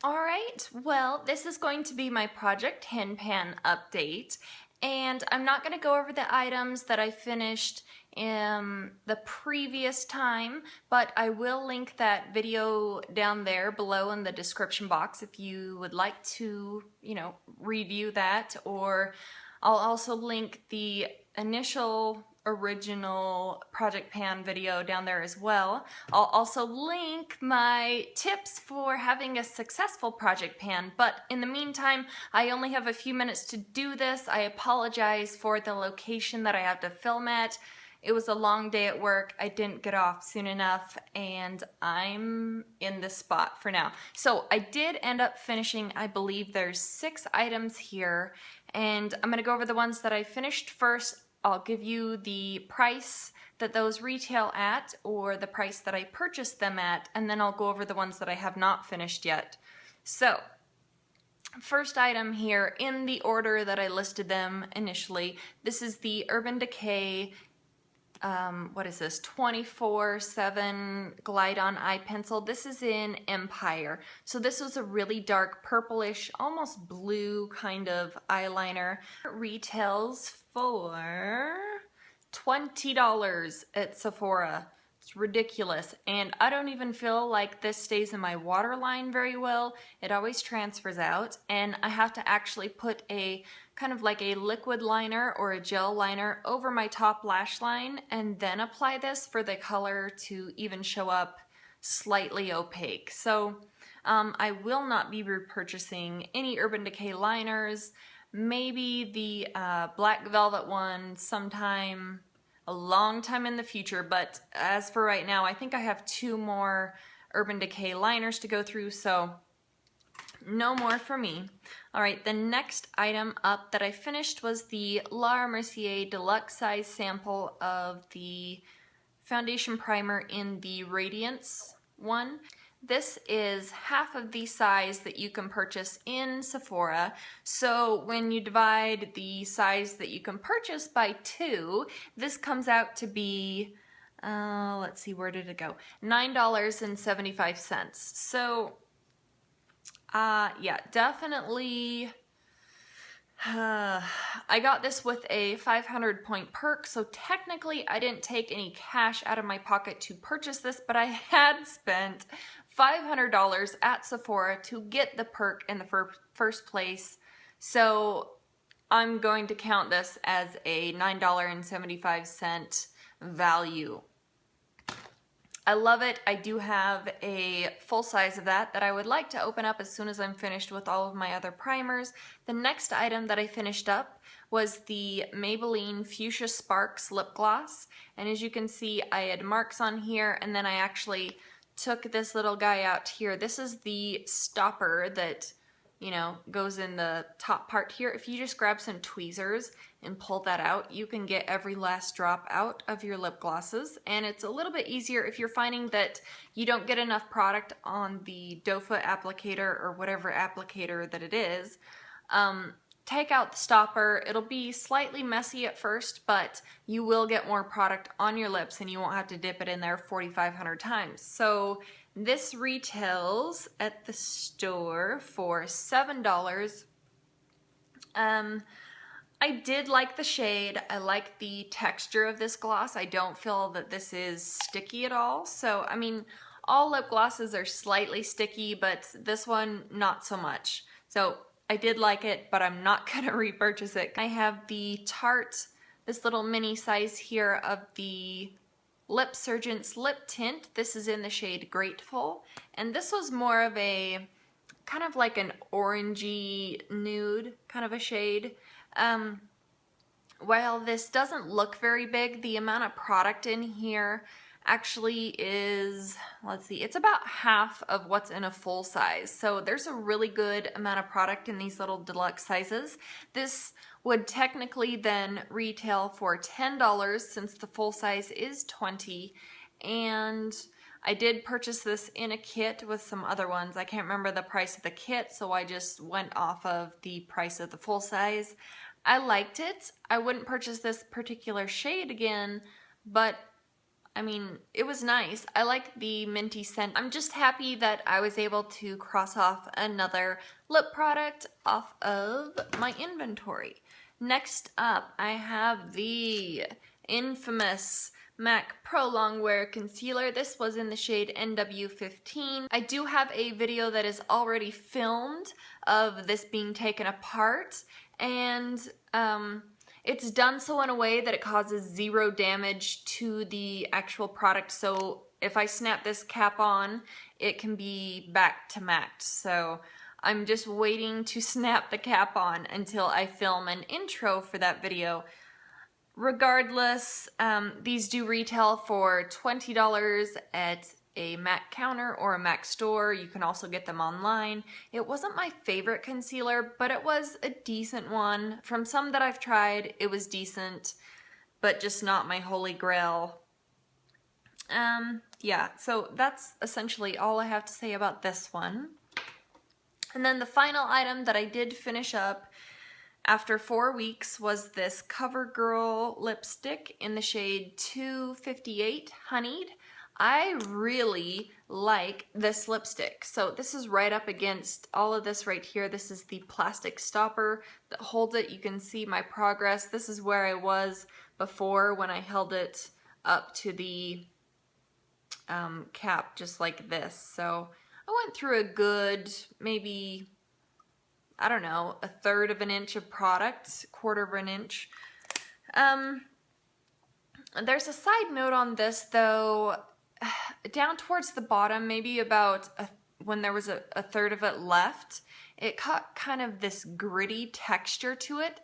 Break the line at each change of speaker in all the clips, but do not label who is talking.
Alright, well, this is going to be my Project Hen Pan update, and I'm not going to go over the items that I finished in the previous time, but I will link that video down there below in the description box if you would like to, review that, or I'll also link the initial original Project Pan video down there as well. I'll also link my tips for having a successful Project Pan, but in the meantime, I only have a few minutes to do this. I apologize for the location that I have to film at. It was a long day at work, I didn't get off soon enough, and I'm in this spot for now. So I did end up finishing, I believe there's 6 items here, and I'm going to go over the ones that I finished first. I'll give you the price that those retail at, or the price that I purchased them at, and then I'll go over the ones that I have not finished yet. So, first item here, in the order that I listed them initially, this is the Urban Decay, what is this, 24/7 Glide-On Eye Pencil. This is in Empire. So this was a really dark purplish, almost blue kind of eyeliner. It retails for $20 at Sephora. It's ridiculous, and I don't even feel like this stays in my waterline very well. It always transfers out, and I have to actually put a kind of like a liquid liner or a gel liner over my top lash line and then apply this for the color to even show up slightly opaque. So I will not be repurchasing any Urban Decay liners. Maybe the Black Velvet one sometime a long time in the future, but as for right now, I think I have 2 more Urban Decay liners to go through, so no more for me. Alright, the next item up that I finished was the Laura Mercier deluxe size sample of the foundation primer in the Radiance one. This is half of the size that you can purchase in Sephora. So when you divide the size that you can purchase by 2, this comes out to be, let's see, where did it go? $9.75. So, yeah, definitely. I got this with a 500 point perk, so technically I didn't take any cash out of my pocket to purchase this, but I had spent $500 at Sephora to get the perk in the first place, so I'm going to count this as a $9.75 value. I love it. I do have a full size of that I would like to open up as soon as I'm finished with all of my other primers. The next item that I finished up was the Maybelline Fuchsia Sparks lip gloss, and as you can see I had marks on here, and then I actually took this little guy out here. This is the stopper that, goes in the top part here. If you just grab some tweezers and pull that out, you can get every last drop out of your lip glosses, and it's a little bit easier if you're finding that you don't get enough product on the doe foot applicator or whatever applicator that it is. Take out the stopper. It'll be slightly messy at first, but you will get more product on your lips and you won't have to dip it in there 4,500 times. So this retails at the store for $7. I did like the shade. I like the texture of this gloss. I don't feel that this is sticky at all. So, I mean, all lip glosses are slightly sticky, but this one, not so much. So, I did like it, but I'm not going to repurchase it. I have the Tarte, this little mini size here of the Lip Surgeon's Lip Tint. This is in the shade Grateful, and this was more of a, kind of like an orangey nude kind of a shade. While this doesn't look very big, the amount of product in here actually is, let's see, it's about half of what's in a full size. So there's a really good amount of product in these little deluxe sizes. This would technically then retail for $10 since the full size is $20, and I did purchase this in a kit with some other ones. I can't remember the price of the kit, so I just went off of the price of the full size. I liked it. I wouldn't purchase this particular shade again, but I mean, it was nice. I like the minty scent. I'm just happy that I was able to cross off another lip product off of my inventory. Next up, I have the infamous MAC Pro Longwear Concealer. This was in the shade NW15. I do have a video that is already filmed of this being taken apart, and it's done so in a way that it causes zero damage to the actual product. So if I snap this cap on, it can be back to MAC. So I'm just waiting to snap the cap on until I film an intro for that video. Regardless, these do retail for $20 at a MAC counter or a MAC store. You can also get them online. It wasn't my favorite concealer, but it was a decent one. From some that I've tried, it was decent, but just not my holy grail. Yeah, so that's essentially all I have to say about this one. And then the final item that I did finish up after 4 weeks was this CoverGirl lipstick in the shade 258 Honeyed. I really like this lipstick. So this is right up against all of this right here. This is the plastic stopper that holds it. You can see my progress. This is where I was before when I held it up to the cap just like this. So I went through a good, maybe, I don't know, 1/3 of an inch of product, 1/4 of an inch. There's a side note on this though. Down towards the bottom, maybe about when there was a 1/3 of it left, it caught kind of this gritty texture to it.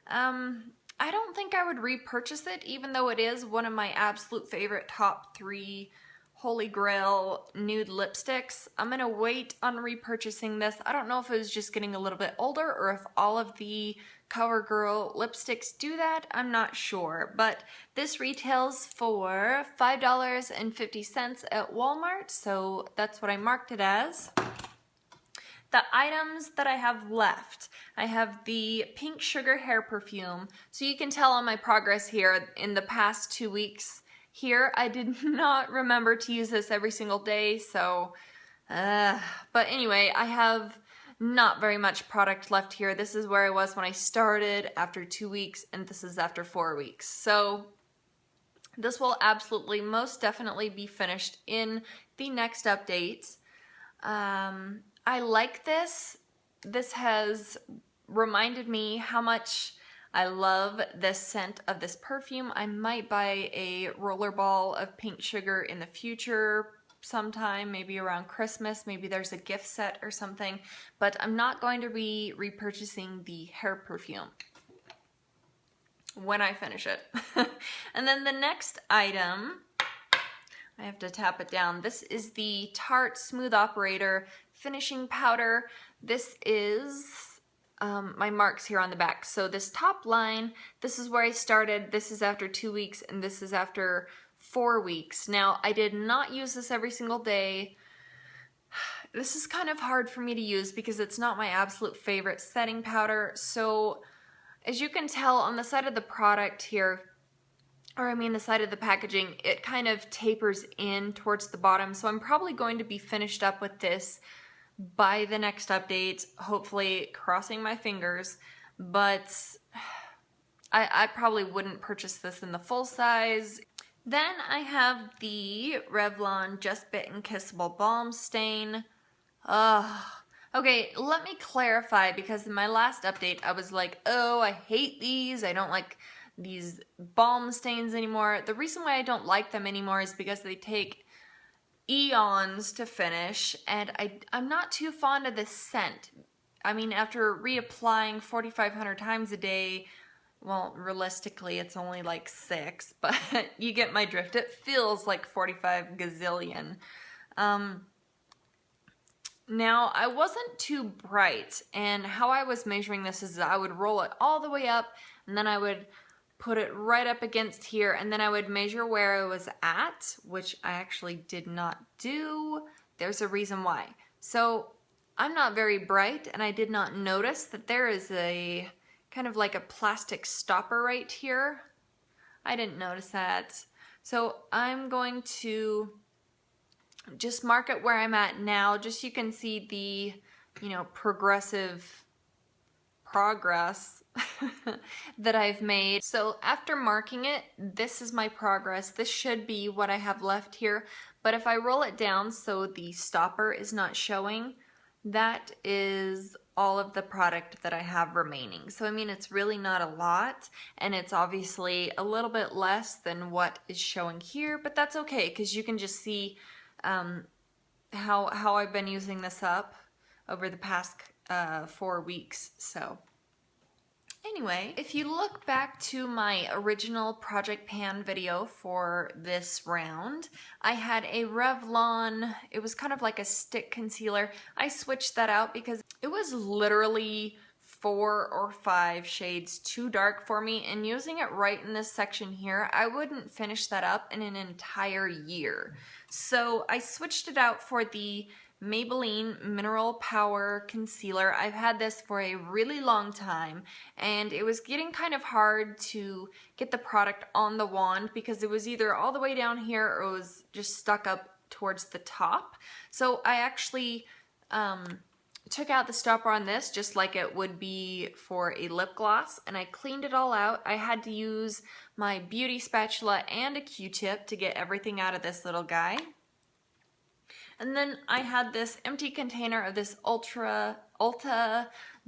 I don't think I would repurchase it, even though it is one of my absolute favorite top 3 Holy Grail nude lipsticks. I'm gonna wait on repurchasing this. I don't know if it was just getting a little bit older or if all of the CoverGirl lipsticks do that. I'm not sure, but this retails for $5.50 at Walmart, so that's what I marked it as. The items that I have left, I have the Pink Sugar hair perfume. So you can tell on my progress here in the past 2 weeks here, I did not remember to use this every single day, so, but anyway, I have not very much product left here. This is where I was when I started after 2 weeks, and this is after 4 weeks. So this will absolutely, most definitely be finished in the next update. I like this. This has reminded me how much I love this scent of this perfume. I might buy a rollerball of Pink Sugar in the future sometime, maybe around Christmas. Maybe there's a gift set or something, but I'm not going to be repurchasing the hair perfume when I finish it. And then the next item, I have to tap it down. This is the Tarte Smooth Operator Finishing Powder. This is my marks here on the back. So this top line, this is where I started. This is after 2 weeks, and this is after 4 weeks. Now, I did not use this every single day. This is kind of hard for me to use because it's not my absolute favorite setting powder. So as you can tell on the side of the product here, or I mean the side of the packaging, it kind of tapers in towards the bottom. So I'm probably going to be finished up with this by the next update, hopefully, crossing my fingers, but I probably wouldn't purchase this in the full size. Then I have the Revlon Just Bitten Kissable Balm Stain. Okay, let me clarify, because in my last update I was like, oh, I hate these, I don't like these balm stains anymore. The reason why I don't like them anymore is because they take eons to finish, and I'm not too fond of this scent. I mean, after reapplying 4,500 times a day, well, realistically it's only like 6, but you get my drift. It feels like 45 gazillion. Now, I wasn't too bright, and how I was measuring this is I would roll it all the way up, and then I would put it right up against here, and then I would measure where I was at, which I actually did not do. There's a reason why. So I'm not very bright, and I did not notice that there is a kind of like a plastic stopper right here. I didn't notice that. So I'm going to just mark it where I'm at now, just so you can see the, progressive progress that I've made. So after marking it, this is my progress. This should be what I have left here, but if I roll it down so the stopper is not showing, that is all of the product that I have remaining. So I mean, it's really not a lot, and it's obviously a little bit less than what is showing here, but that's okay because you can just see how I've been using this up over the past 4 weeks. So anyway, if you look back to my original Project Pan video for this round, I had a Revlon, it was kind of like a stick concealer. I switched that out because it was literally 4 or 5 shades too dark for me, and using it right in this section here, I wouldn't finish that up in an entire year. So I switched it out for the Maybelline Mineral Power Concealer. I've had this for a really long time, and it was getting kind of hard to get the product on the wand because it was either all the way down here or it was just stuck up towards the top. So I actually took out the stopper on this just like it would be for a lip gloss, and I cleaned it all out. I had to use my beauty spatula and a Q-tip to get everything out of this little guy. And then I had this empty container of this Ulta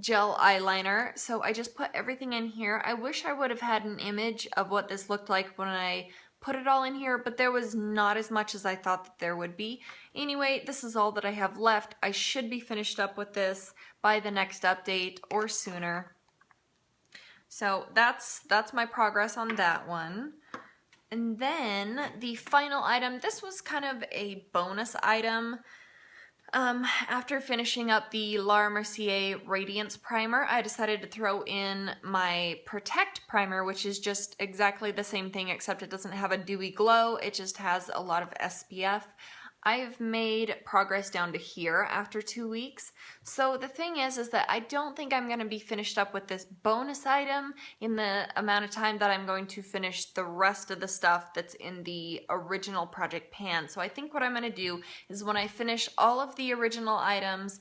gel eyeliner, so I just put everything in here. I wish I would have had an image of what this looked like when I put it all in here, but there was not as much as I thought that there would be. Anyway, this is all that I have left. I should be finished up with this by the next update or sooner. So that's my progress on that one. And then the final item, this was kind of a bonus item. After finishing up the Laura Mercier Radiance Primer, I decided to throw in my Protect Primer, which is just exactly the same thing except it doesn't have a dewy glow, it just has a lot of SPF. I've made progress down to here after 2 weeks. So the thing is that I don't think I'm going to be finished up with this bonus item in the amount of time that I'm going to finish the rest of the stuff that's in the original Project Pan. So I think what I'm going to do is when I finish all of the original items,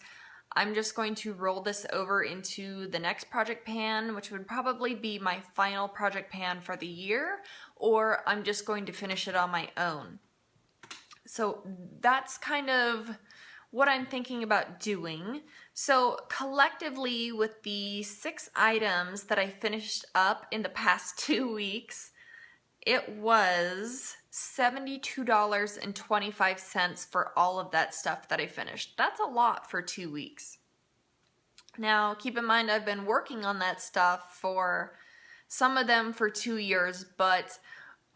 I'm just going to roll this over into the next Project Pan, which would probably be my final Project Pan for the year, or I'm just going to finish it on my own. So that's kind of what I'm thinking about doing. So collectively with the 6 items that I finished up in the past 2 weeks, it was $72.25 for all of that stuff that I finished. That's a lot for 2 weeks. Now keep in mind I've been working on that stuff for some of them for 2 years, but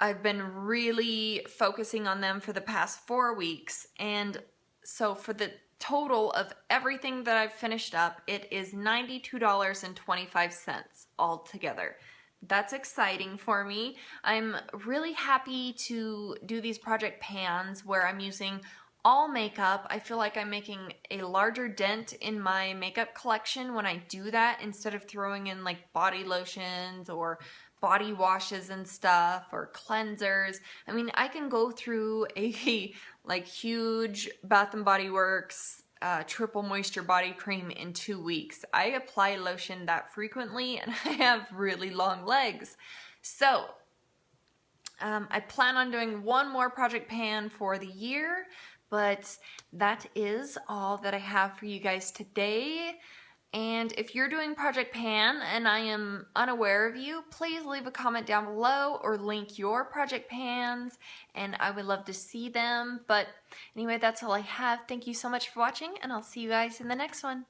I've been really focusing on them for the past 4 weeks, and so for the total of everything that I've finished up, it is $92.25 altogether. That's exciting for me. I'm really happy to do these Project Pans where I'm using all makeup. I feel like I'm making a larger dent in my makeup collection when I do that, instead of throwing in like body lotions or body washes and stuff or cleansers. I mean, I can go through a like huge Bath & Body Works triple moisture body cream in 2 weeks. I apply lotion that frequently and I have really long legs. So I plan on doing one more Project Pan for the year, but that is all that I have for you guys today. And if you're doing Project Pan and I am unaware of you, please leave a comment down below or link your Project Pans, and I would love to see them. But anyway, that's all I have. Thank you so much for watching, and I'll see you guys in the next one.